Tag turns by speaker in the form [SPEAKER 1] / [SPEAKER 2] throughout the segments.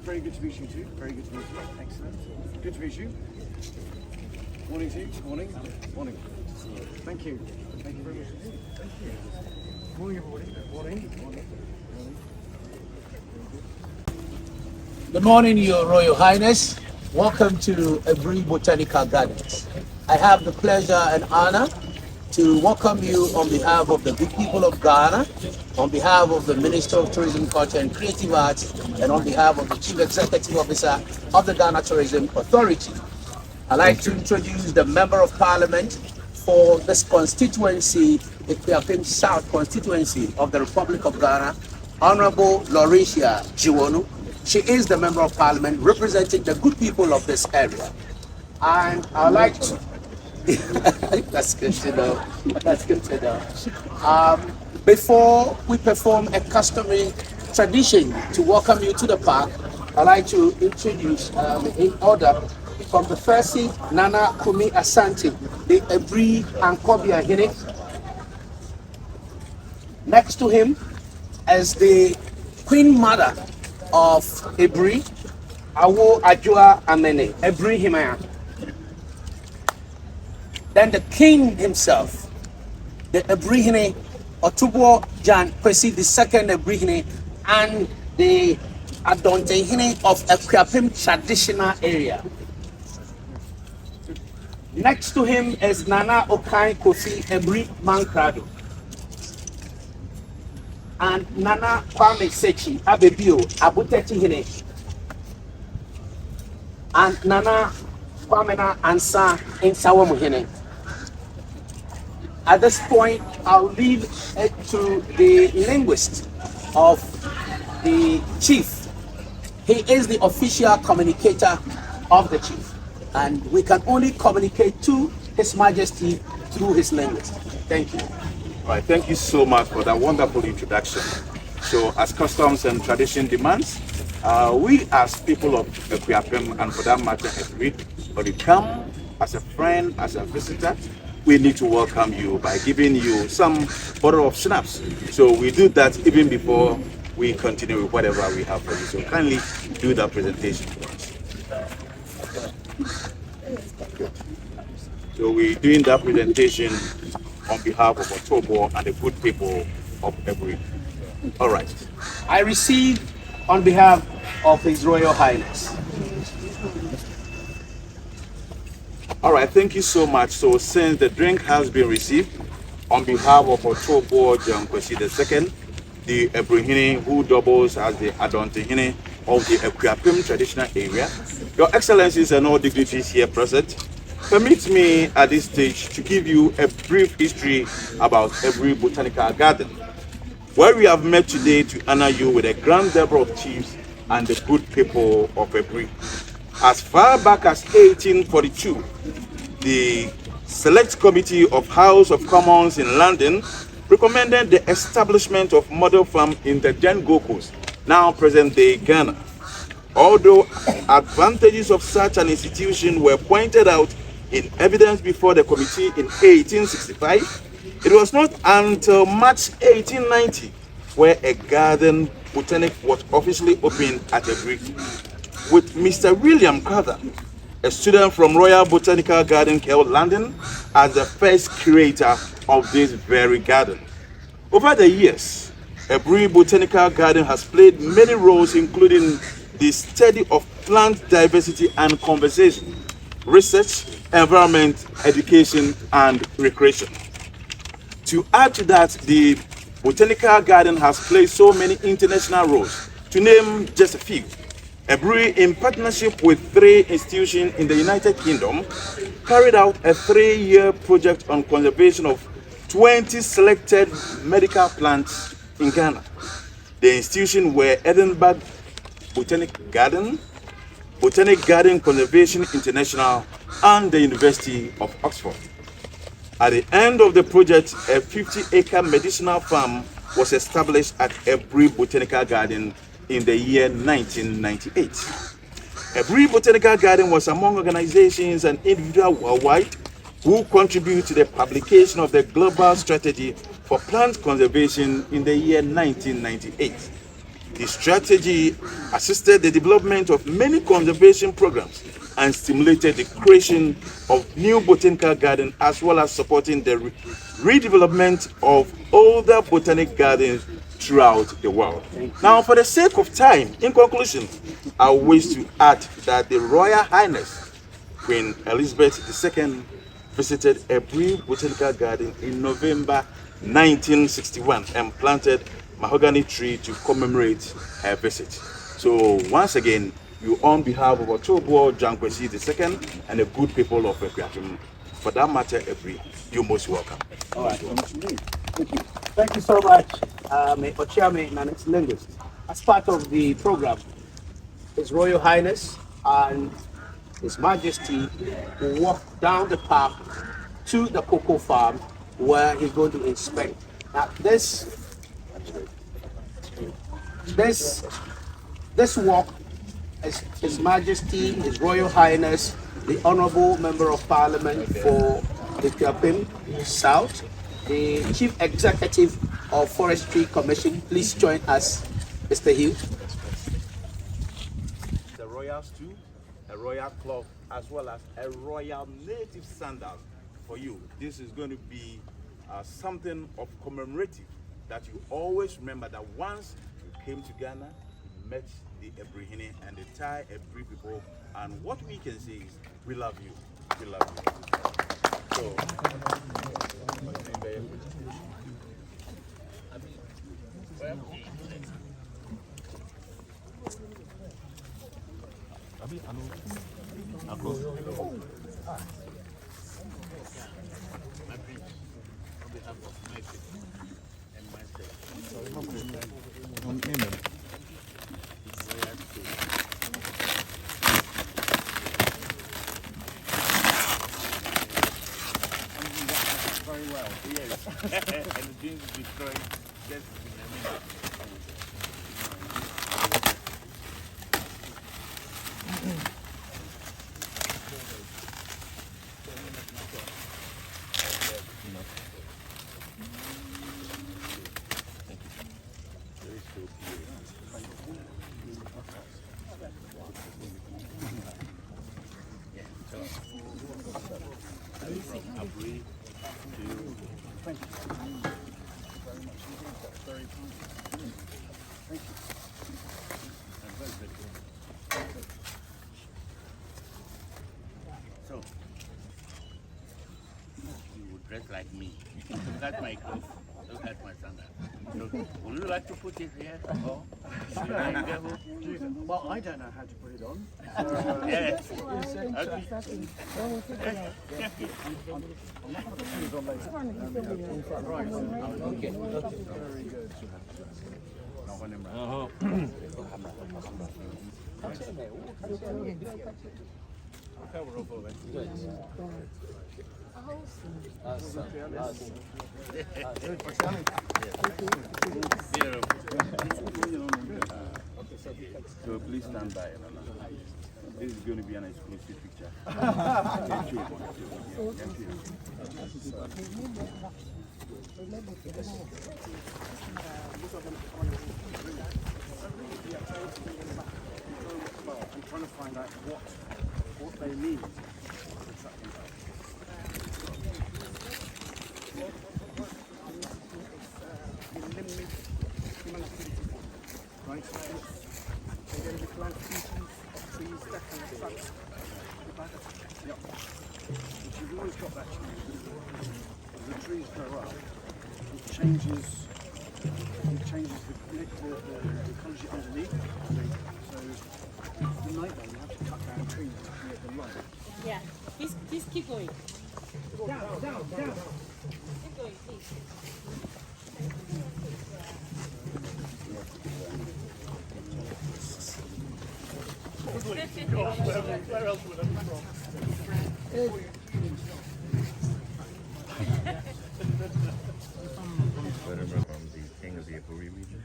[SPEAKER 1] Very good to meet you too. Very good to meet you. Excellent. Good to meet you. Morning to you. Morning. Morning. Thank you. Thank you very much indeed. Thank you. Morning, everybody. Morning. Morning.
[SPEAKER 2] Good morning, Your Royal Highness. Welcome to Every Botanical Gardens. I have the pleasure and honor to welcome you on behalf of the good people of Ghana, on behalf of the Minister of Tourism, Culture and Creative Arts, and on behalf of the Chief Executive Officer of the Ghana Tourism Authority. I'd like to introduce the Member of Parliament for this constituency, the Kwiapim South constituency of the Republic of Ghana, Honorable Lauricia Jiwonu. She is the Member of Parliament representing the good people of this area. And I'd like to that's good to know. That's good to know. Before we perform a customary tradition to welcome you to the park, I'd like to introduce in order from the first seat, Nana Kumi Asante, the Ebri Ankobiahene. Next to him is the Queen Mother of Ebri, Awo Ajua Amene, Ebri Himaya. Then the king himself, the Adontenhene, Otoobour Djan Kwasi the second Adontenhene, and the Adontenhene of a Kwiapim traditional area. Next to him is Nana Okai Kofi Ebri Mankrado, and Nana Kwame Sechi Abebio Abutetihene, and Nana Kwamena Ansa Insawamuhene. At this point, I'll leave it to the linguist of the chief. He is the official communicator of the chief, and we can only communicate to His Majesty through his linguist. Thank you.
[SPEAKER 3] All right, thank you so much for that wonderful introduction. So, as customs and tradition demands, we as people of Kwiapim, and for that matter, when you come as a friend, as a visitor, we need to welcome you by giving you some bottle of schnapps. So we do that even before we continue with whatever we have for you. So kindly do that presentation for us. So we're doing that presentation on behalf of Otobour and the good people of Ebri. All right.
[SPEAKER 2] I receive on behalf of His Royal Highness.
[SPEAKER 3] All right, thank you so much. So since the drink has been received, on behalf of Otoobour Djan Kwasi II, the Adontenhene who doubles as the Adontenhene of the Kwiapim traditional area, Your Excellencies and all dignitaries here present, permit me at this stage to give you a brief history about Every Botanical Garden, where we have met today to honor you with a grand number of chiefs and the good people of Ebri. As far back as 1842, the Select Committee of House of Commons in London recommended the establishment of model farm in the Jan Gokos, now present-day Ghana. Although advantages of such an institution were pointed out in evidence before the committee in 1865, it was not until March 1890 where a garden botanic was officially opened at Ebri, with Mr. William Crowther, a student from Royal Botanical Garden, London, as the first curator of this very garden. Over the years, Ebri Botanical Garden has played many roles, including the study of plant diversity and conservation, research, environment, education, and recreation. To add to that, the Botanical Garden has played so many international roles. To name just a few, Ebri, in partnership with 3 institutions in the United Kingdom, carried out a 3-year project on conservation of 20 selected medical plants in Ghana. The institutions were Edinburgh Botanic Garden, Botanic Garden Conservation International, and the University of Oxford. At the end of the project, a 50-acre medicinal farm was established at Ebri Botanical Garden in the year 1998. Ebri Botanical Garden was among organizations and individuals worldwide who contribute to the publication of the Global Strategy for Plant Conservation in the year 1998. The strategy assisted the development of many conservation programs and stimulated the creation of new botanical gardens, as well as supporting the redevelopment of older botanic gardens throughout the world. Now, for the sake of time, in conclusion, I wish to add that the Royal Highness Queen Elizabeth II visited Ebri Botanical Garden in November 1961 and planted mahogany tree to commemorate her visit. So once again, you, on behalf of Otobour, Djan Kwasi II and the good people of Ekwiatum, for that matter, Ebri, you're most welcome.
[SPEAKER 2] All right. Thank you. Thank you so much, Ochiame and its linguist. As part of the program, His Royal Highness and His Majesty will walk down the park to the cocoa farm where he's going to inspect. Now, this walk is His Majesty, His Royal Highness, the Honorable Member of Parliament for the Ekwiatum South, the Chief Executive of Forestry Commission. Please join us, Mr. Hugh.
[SPEAKER 3] The royal stew, a royal cloth, as well as a royal native sandal for you. This is going to be something of commemorative that you always remember that once you came to Ghana, you met the Adontenhene and the Thai Ebri people, and what we can say is we love you. We love you. So,
[SPEAKER 1] very well.
[SPEAKER 4] Yes. And the things destroyed just in a minute. So, you would dress like me. Look at my clothes. Look at my sandals. So, would you like to put it here? Or should I go?
[SPEAKER 1] Well, I don't know how to put it on.
[SPEAKER 4] Yes. Okay.
[SPEAKER 1] I'm not going to put it on later. Right. Okay. Very good.
[SPEAKER 4] So please stand by. This is going to be an exclusive picture.
[SPEAKER 1] I'm trying to find out what they mean. Right? They're going to be plant species of trees, definitely plants. Yep. But you've always got that change. As the trees grow up, it changes the ecology underneath. So the night then you have to cut down trees to create the light.
[SPEAKER 5] Yeah, please keep going.
[SPEAKER 1] Down.
[SPEAKER 5] Keep going, please.
[SPEAKER 4] Where else would I be from?
[SPEAKER 6] From the king of the Otobour region.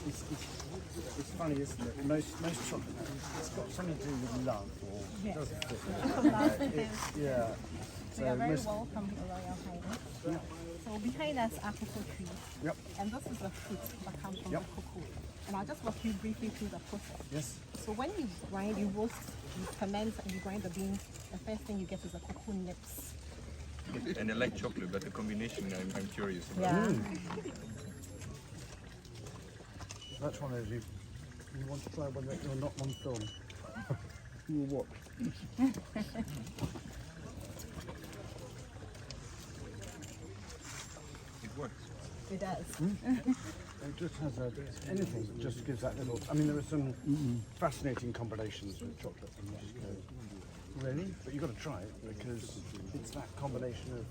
[SPEAKER 1] It's funny, isn't it? Most chocolate, it's got something to do with love, or doesn't it? Yeah. So
[SPEAKER 7] We are very welcome, Your Royal Highness.
[SPEAKER 1] Yeah.
[SPEAKER 7] So behind us are cocoa trees.
[SPEAKER 1] Yep.
[SPEAKER 7] And this is the fruit that comes from
[SPEAKER 1] Yep.
[SPEAKER 7] the cocoa. And I'll just walk you briefly through the process.
[SPEAKER 1] Yes.
[SPEAKER 7] So when you grind, you roast, you ferment, and you grind the beans, the first thing you get is the cocoa nips.
[SPEAKER 6] And I like chocolate, but the combination I'm curious about.
[SPEAKER 7] Yeah.
[SPEAKER 1] That's one of those you want to try when you're not on film. You will watch.
[SPEAKER 6] It works.
[SPEAKER 7] It does.
[SPEAKER 1] It just has anything that just gives that little. I mean, there are some fascinating combinations with chocolate, and you just go, really? But you've got to try it because it's that combination of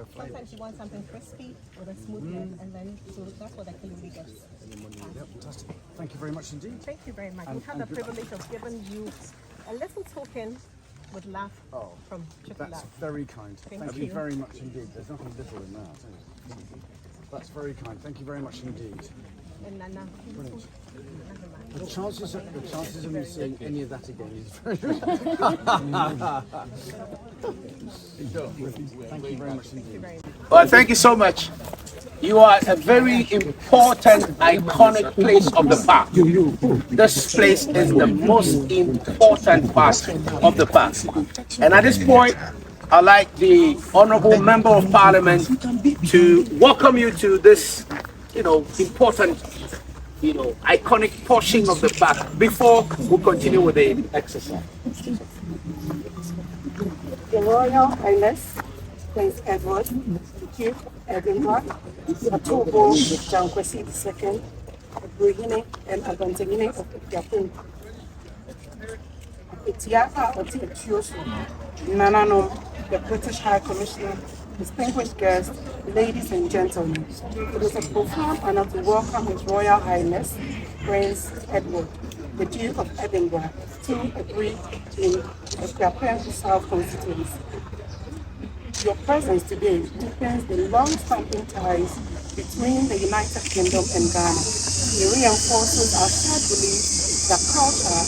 [SPEAKER 1] flavors.
[SPEAKER 7] Sometimes you want something crispy with a smoothness, and then so that's what the Kaluri gets.
[SPEAKER 1] Yep, fantastic. Thank you very much indeed.
[SPEAKER 7] Thank you very much.
[SPEAKER 1] And-
[SPEAKER 7] We have the
[SPEAKER 1] and good-
[SPEAKER 7] privilege of giving you a little token with love from Chocolate.
[SPEAKER 1] That's very kind.
[SPEAKER 7] Thank
[SPEAKER 1] you
[SPEAKER 7] you.
[SPEAKER 1] very much indeed. There's nothing little in that. is there? That's very kind. Thank you very much indeed.
[SPEAKER 7] And Nana.
[SPEAKER 1] Brilliant. The chances of me seeing any of that again is very Thank you very much indeed.
[SPEAKER 2] Well, thank you so much. You are a very important, iconic place of the park. This place is the most important part of the park. And at this point, I'd like the Honorable Member of Parliament to welcome you to this, important, iconic portion of the park before we continue with the exercise.
[SPEAKER 8] Your Royal Highness, Prince Edward, Duke of Edinburgh, Otoobour, Djan Kwasi II, Adontenhene and Adontenhene of Ethiopia. Etiaka Otiosu, Nanano, the British High Commissioner, distinguished guests, ladies and gentlemen. It is a profound honor to welcome His Royal Highness, Prince Edward, the Duke of Edinburgh, to Otobour in Ethiopia South constituency. Your presence today deepens the long-standing ties between the United Kingdom and Ghana. It reinforces our shared belief that culture,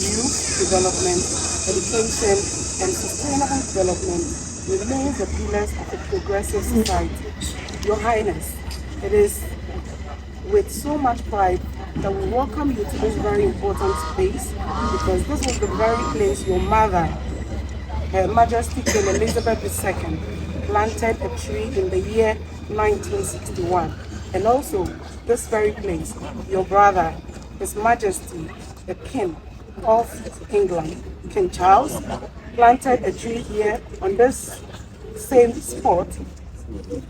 [SPEAKER 8] youth development, education, and sustainable development remains the pillars of a progressive society. Your Highness, it is with so much pride that we welcome you to this very important space, because this was the very place your mother, Her Majesty Queen Elizabeth II, planted a tree in the year 1961. And also, this very place, your brother, His Majesty, the King of England, King Charles, planted a tree here on this same spot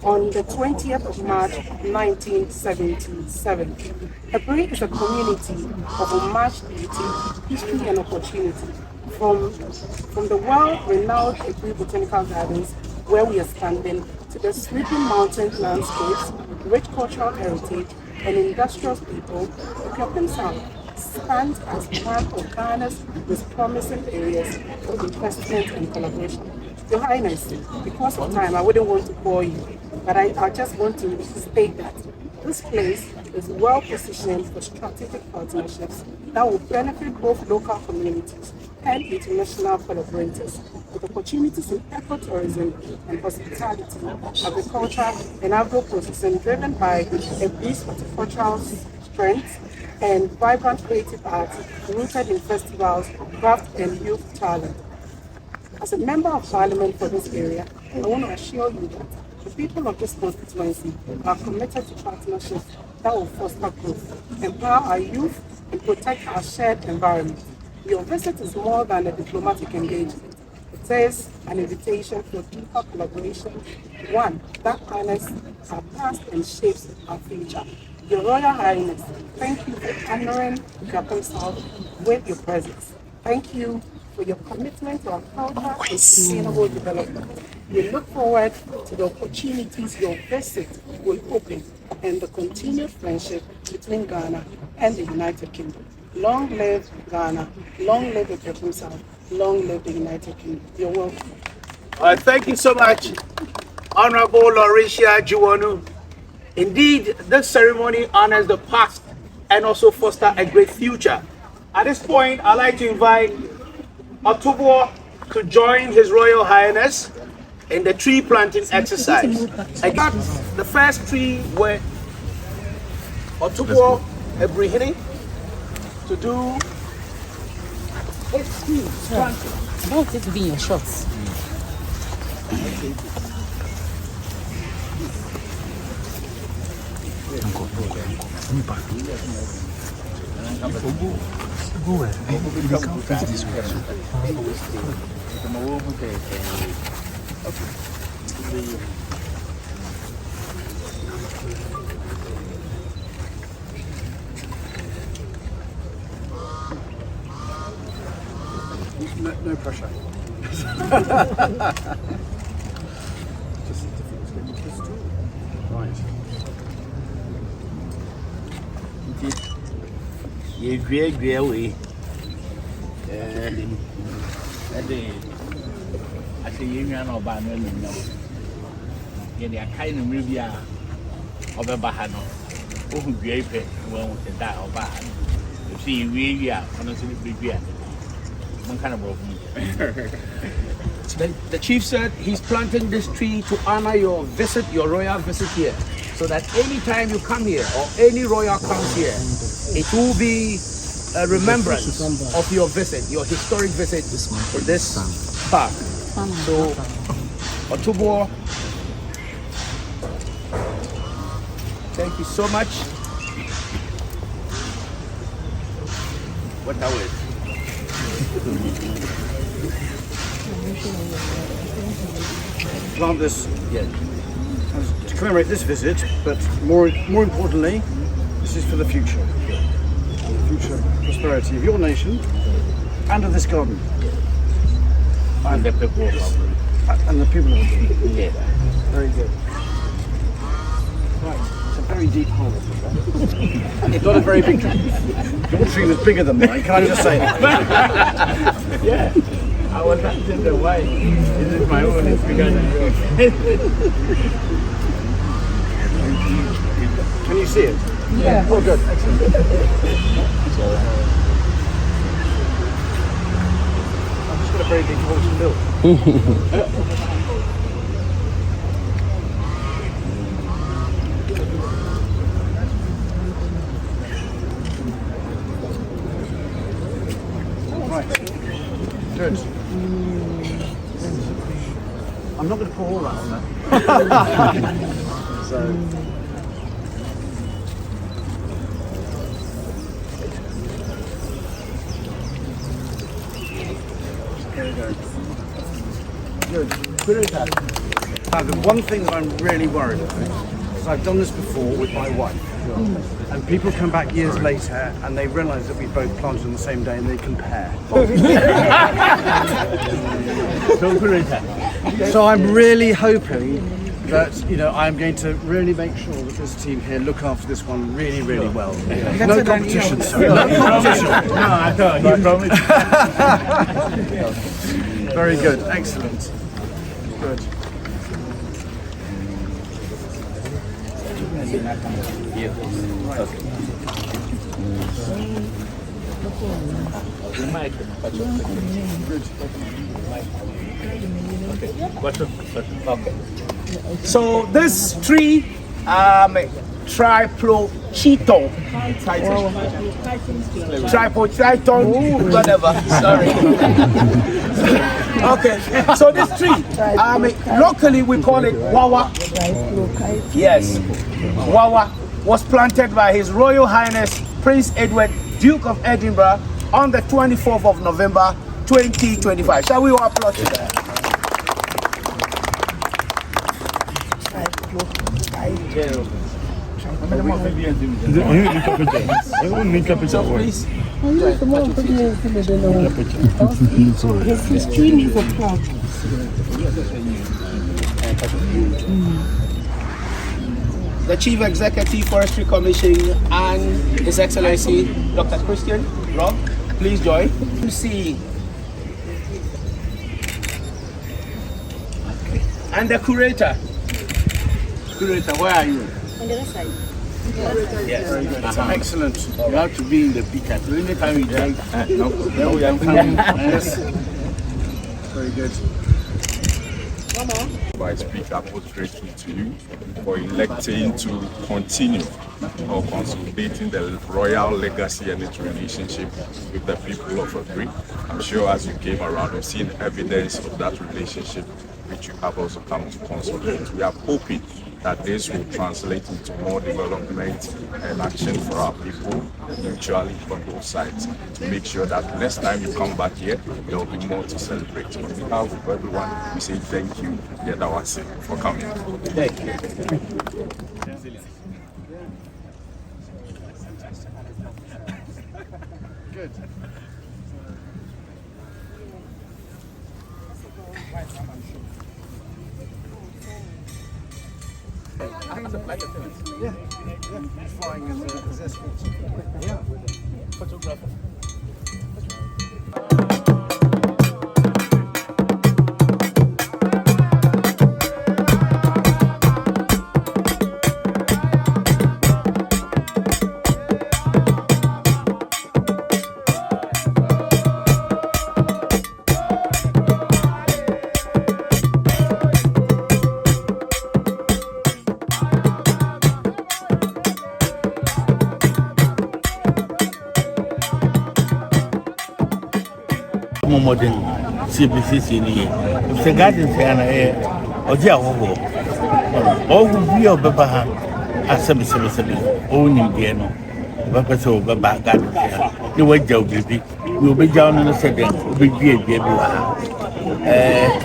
[SPEAKER 8] on the 20th of March 1977. Otobour is a community of unmatched beauty, history and opportunity. From the world-renowned Otobour Botanical Gardens, where we are standing, to the sweeping mountain landscapes, rich cultural heritage, and industrious people, Ethiopia South stands as one of Ghana's most promising areas for investment and collaboration. Your Highness, because of time, I wouldn't want to bore you, but I just want to state that this place is well positioned for strategic partnerships that will benefit both local communities and international collaborators, with opportunities in ecotourism and hospitality, agriculture, and agro-processing driven by a brisk horticultural strength and vibrant creative arts rooted in festivals, craft, and youth talent. As a member of parliament for this area, I want to assure you that the people of this constituency are committed to partnerships that will foster growth, empower our youth, and protect our shared environment. Your visit is more than a diplomatic engagement. It is an invitation for deeper collaboration, one that honors our past and shapes our future. Your Royal Highness, thank you for honoring Ethiopia South with your presence. Thank you for your commitment to our culture and sustainable development. We look forward to the opportunities your visit will open and the continued friendship between Ghana and the United Kingdom. Long live Ghana, long live Ethiopia South, long live the United Kingdom. You're welcome.
[SPEAKER 2] Thank you so much, Honorable Lauricia Juwonu. Indeed, this ceremony honors the past and also foster a great future. At this point, I'd like to invite Otobour to join His Royal Highness in the tree planting exercise. Again, the first tree were Otoobour Adontenhene to do its tree planting.
[SPEAKER 5] I want it to be in your shorts.
[SPEAKER 1] No pressure. Right.
[SPEAKER 4] You great way. I say you know about no. Yeah, they are kind of maybe of a bahano. Oh, great pet when we die or bad. You see, we are honestly big. One kind of broken.
[SPEAKER 2] The chief said he's planting this tree to honor your visit, your royal visit here. So that anytime you come here or any royal comes here, it will be a remembrance of your visit, your historic visit to this park. So, Otobour, thank you so much.
[SPEAKER 4] What that was?
[SPEAKER 1] Plant this to commemorate this visit, but more importantly, this is for the future. The future prosperity of your nation and of this garden.
[SPEAKER 4] And the people
[SPEAKER 1] And the people of it.
[SPEAKER 4] yeah.
[SPEAKER 1] Very good. Right, it's a very deep hole. It's not a very big tree. Your tree was bigger than mine, can I just say that?
[SPEAKER 4] Yeah. I was asking the why. Is it my own? It's bigger than yours.
[SPEAKER 1] Can you see it? Yeah. Oh, good. Excellent. I've just got a very big hole to build. Right. Good. I'm not going to pour all that on there. So. There we go. Good. Now, the one thing that I'm really worried about is I've done this before with my wife. And people come back years later and they realise that we both planted on the same day and they compare. So I'm really hoping that, I'm going to really make sure that this team here look after this one really, really well. No competition, sir. No competition.
[SPEAKER 4] No, I thought you promised.
[SPEAKER 1] Very good. Excellent. Good.
[SPEAKER 2] So this tree, Triplochiton, Triplochiton, whatever. Sorry. Okay. So this tree, locally we call it Wawa. Yes, Wawa was planted by His Royal Highness Prince Edward, Duke of Edinburgh, on the 24th of November, 2025. Shall we all applaud to that? So please,
[SPEAKER 8] His tree needs a plug.
[SPEAKER 2] the Chief Executive Forestry Commission and His Excellency Dr. Christian Rob, please join. See. And the curator.
[SPEAKER 4] Curator, where are you?
[SPEAKER 7] On the other side.
[SPEAKER 4] Yes.
[SPEAKER 1] Excellent.
[SPEAKER 4] You have to be in the picture. So anytime you drink, no, then we are
[SPEAKER 1] Yes. Very good.
[SPEAKER 7] One more.
[SPEAKER 9] I speak I'm most grateful to you for electing to continue or consolidating the royal legacy and its relationship with the people of Otobour. I'm sure as you came around, you've seen evidence of that relationship which you have also come to consolidate. We are hoping that this will translate into more development and action for our people mutually on both sides to make sure that next time you come back here, there will be more to celebrate. On behalf of everyone, we say thank you, Yedawase, for coming.
[SPEAKER 4] Thank you.
[SPEAKER 1] Good. Yeah. Flying as escorts. Yeah. Photographer.
[SPEAKER 4] Modern CBC in here. If the garden say an air or Jaho, all will be of Babaha as 777 owning Diano, Bapaso Baba Garden. You were Joe baby, you'll be down in a second, will be dear baby.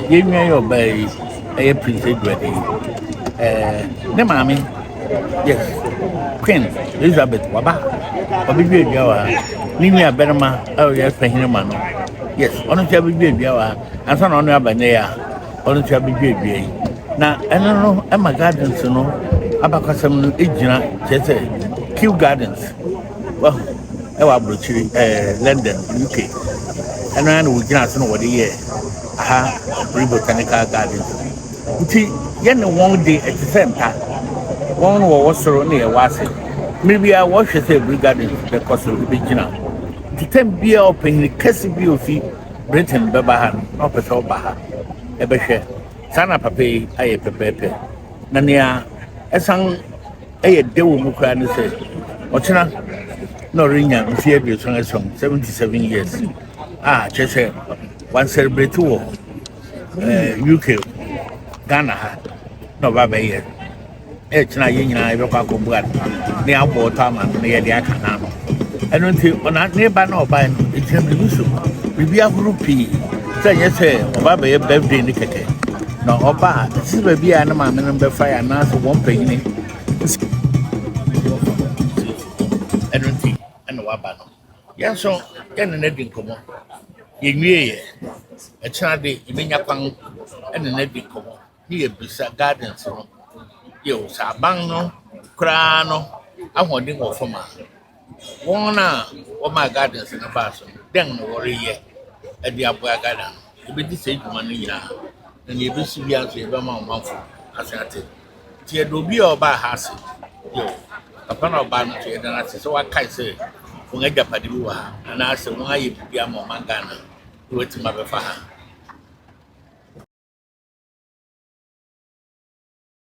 [SPEAKER 4] Give me your bay, a princess wedding. The mammy, yes, Queen Elizabeth Waba, or be baby hour, Nina Berma, oh yes, for him. Yes, on the baby hour, and son on your banana, on the baby. Now, I don't know, Emma Gardens, you know, about some Ijina, Chese, Kew Gardens. Well, I was London, UK, and I know we can't know what the year. Aha, Botanical Gardens. See, yen one day at the same time. One was so near was it. Maybe I watch it every garden because of the beginner. To 10 beer open the Cassie of Britain, Babahan, Opera Baha, Ebeshe, Sana Pape, I Pepe, Nania, a song a dew Mukran said, Ochina, no ringer, Fiabio song 77 years. Ah, Chese, one celebrate tour, UK, Ghana, no Baba yet. Echina Yina, Roka, near Waterman, near the Akanano. I don't think on that nearby no by it's a musu. We be a groupie. Say yes, sir, or Baba a birthday in the cake. No, Oba, this is baby and a man number 5 and answer 1 penny. I don't think, and no Wabano. Yes, so, then an editing come on. In me, a child, you mean your pang and an editing come on. Here beside gardens, you Sabano, Crano, I want to go for my. One of my gardens in the bathroom, then worry yet at the Abu Garden. You be the same money now, and you be severe to your month as I said. Tia do be or by Hassel. Yo, upon our band to your dance, so I can't say, when I get Padua, and I said, when I be a Mangana, you went to my Bafa.